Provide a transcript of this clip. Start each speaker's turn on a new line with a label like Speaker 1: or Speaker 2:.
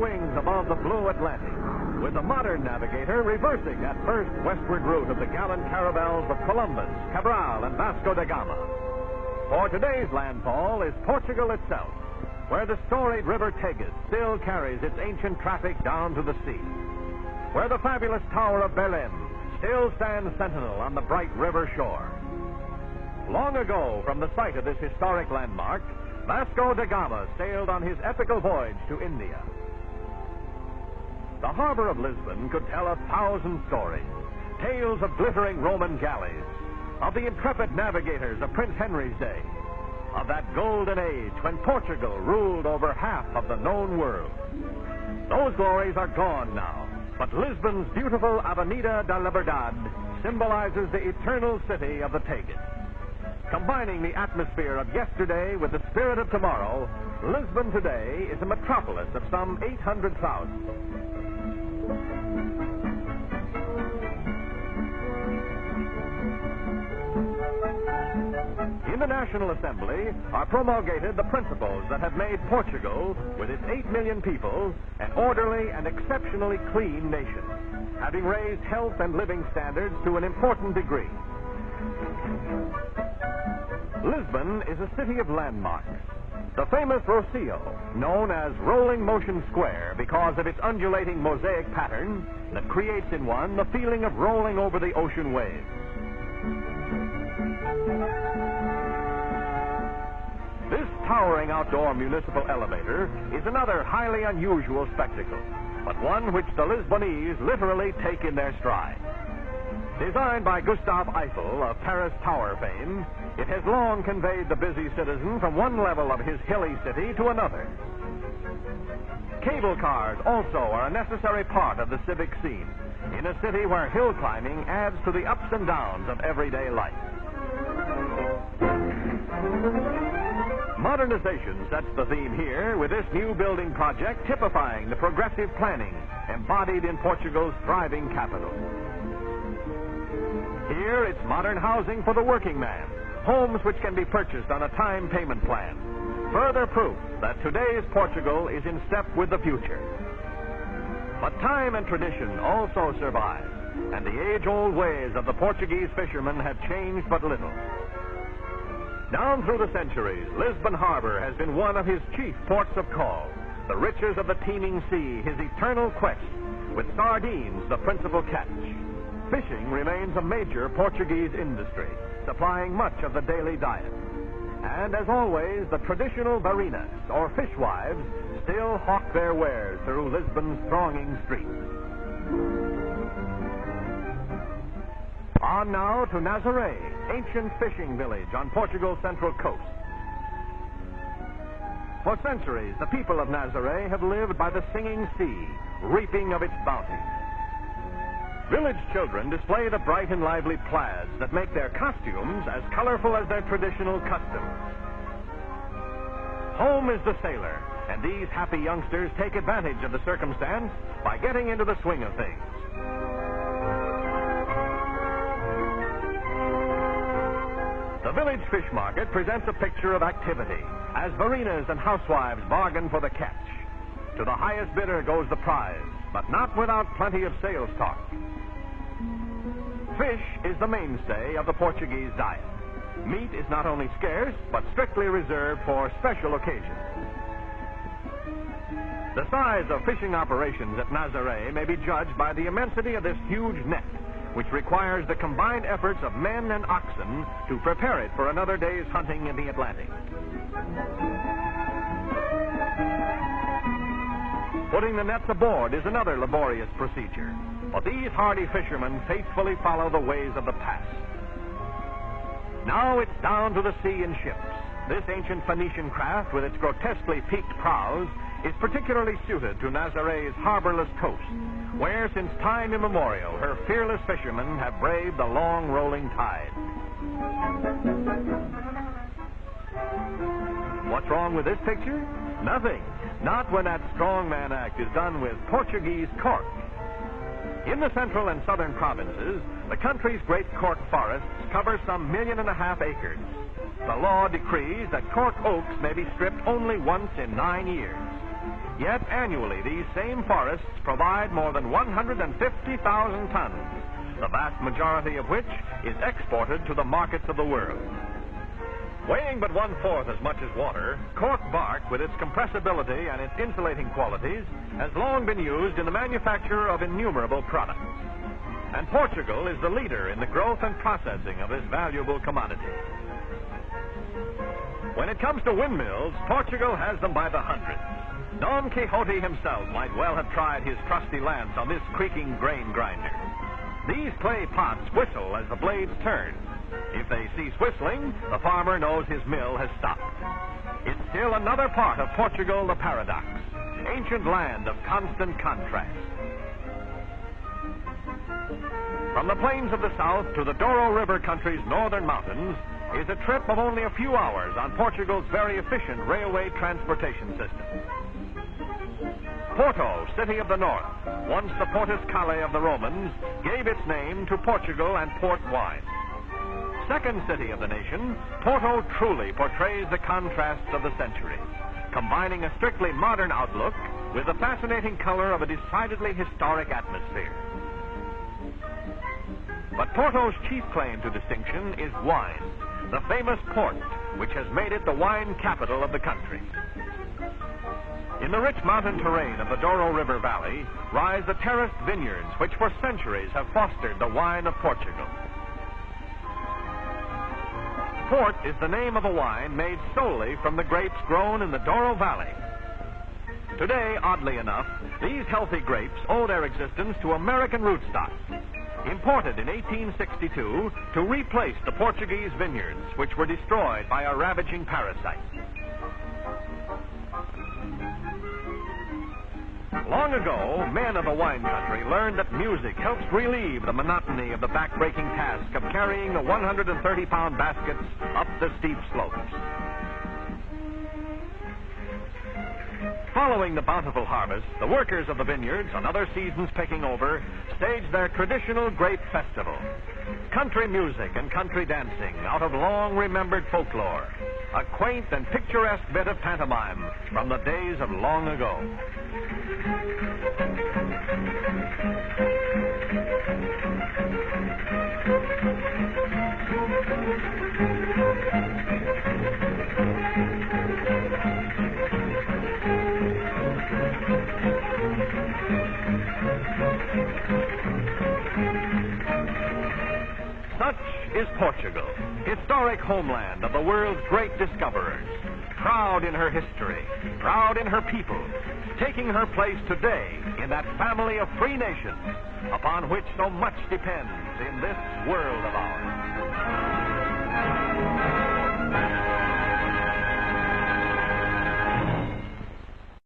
Speaker 1: wings above the blue Atlantic, with the modern navigator reversing that first westward route of the gallant caravels of Columbus, Cabral, and Vasco da Gama. For today's landfall is Portugal itself, where the storied river Tagus still carries its ancient traffic down to the sea, where the fabulous Tower of Belém still stands sentinel on the bright river shore. Long ago, from the site of this historic landmark, Vasco da Gama sailed on his epical voyage to India. The harbor of Lisbon could tell 1,000 stories, tales of glittering Roman galleys, of the intrepid navigators of Prince Henry's day, of that golden age when Portugal ruled over half of the known world. Those glories are gone now, but Lisbon's beautiful Avenida da Liberdade symbolizes the eternal city of the Tagus. Combining the atmosphere of yesterday with the spirit of tomorrow, Lisbon today is a metropolis of some 800,000. In the National Assembly are promulgated the principles that have made Portugal, with its 8 million people, an orderly and exceptionally clean nation, having raised health and living standards to an important degree. Lisbon is a city of landmarks. The famous Rocio, known as Rolling Motion Square because of its undulating mosaic pattern that creates in one the feeling of rolling over the ocean waves. This towering outdoor municipal elevator is another highly unusual spectacle, but one which the Lisbonese literally take in their stride. Designed by Gustave Eiffel of Paris Tower fame, it has long conveyed the busy citizen from one level of his hilly city to another. Cable cars also are a necessary part of the civic scene in a city where hill climbing adds to the ups and downs of everyday life. Modernization sets the theme here, with this new building project typifying the progressive planning embodied in Portugal's thriving capital. Here, it's modern housing for the working man, homes which can be purchased on a time payment plan. Further proof that today's Portugal is in step with the future. But time and tradition also survive, and the age-old ways of the Portuguese fishermen have changed but little. Down through the centuries, Lisbon Harbor has been one of his chief ports of call, the riches of the teeming sea his eternal quest, with sardines the principal catch. Fishing remains a major Portuguese industry, supplying much of the daily diet. And as always, the traditional barinas, or fishwives, still hawk their wares through Lisbon's thronging streets. On now to Nazaré, ancient fishing village on Portugal's central coast. For centuries, the people of Nazaré have lived by the singing sea, reaping of its bounty. Village children display the bright and lively plaids that make their costumes as colorful as their traditional customs. Home is the sailor, and these happy youngsters take advantage of the circumstance by getting into the swing of things. The village fish market presents a picture of activity, as barinas and housewives bargain for the catch. To the highest bidder goes the prize, but not without plenty of sales talk. Fish is the mainstay of the Portuguese diet. Meat is not only scarce, but strictly reserved for special occasions. The size of fishing operations at Nazaré may be judged by the immensity of this huge net, which requires the combined efforts of men and oxen to prepare it for another day's hunting in the Atlantic. Putting the nets aboard is another laborious procedure, but these hardy fishermen faithfully follow the ways of the past. Now it's down to the sea in ships. This ancient Phoenician craft, with its grotesquely peaked prows, is particularly suited to Nazaré's harborless coast, where since time immemorial her fearless fishermen have braved the long rolling tide. What's wrong with this picture? Nothing. Not when that strongman act is done with Portuguese cork. In the central and southern provinces, the country's great cork forests cover some 1.5 million acres. The law decrees that cork oaks may be stripped only once in 9 years. Yet annually, these same forests provide more than 150,000 tons, the vast majority of which is exported to the markets of the world. Weighing but 1/4 as much as water, cork bark, with its compressibility and its insulating qualities, has long been used in the manufacture of innumerable products. And Portugal is the leader in the growth and processing of this valuable commodity. When it comes to windmills, Portugal has them by the hundreds. Don Quixote himself might well have tried his trusty lance on this creaking grain grinder. These clay pots whistle as the blades turn. If they cease whistling, the farmer knows his mill has stopped. It's still another part of Portugal, the paradox, ancient land of constant contrast. From the plains of the south to the Douro River country's northern mountains is a trip of only a few hours on Portugal's very efficient railway transportation system. Porto, city of the north, once the Portus Calais of the Romans, gave its name to Portugal and port wine. Second city of the nation, Porto truly portrays the contrasts of the century, combining a strictly modern outlook with the fascinating color of a decidedly historic atmosphere. But Porto's chief claim to distinction is wine, the famous port, which has made it the wine capital of the country. In the rich mountain terrain of the Douro River Valley rise the terraced vineyards which for centuries have fostered the wine of Portugal. Port is the name of a wine made solely from the grapes grown in the Douro Valley. Today, oddly enough, these healthy grapes owe their existence to American rootstock, imported in 1862 to replace the Portuguese vineyards, which were destroyed by a ravaging parasite. Long ago, men of the wine country learned that music helps relieve the monotony of the back-breaking task of carrying the 130-pound baskets up the steep slopes. Following the bountiful harvest, the workers of the vineyards, on other seasons picking over, stage their traditional grape festival. Country music and country dancing out of long-remembered folklore. A quaint and picturesque bit of pantomime from the days of long ago. Such is Portugal, historic homeland of the world's great discoverers. Proud in her history, proud in her people, taking her place today in that family of free nations upon which so much depends in this world of ours.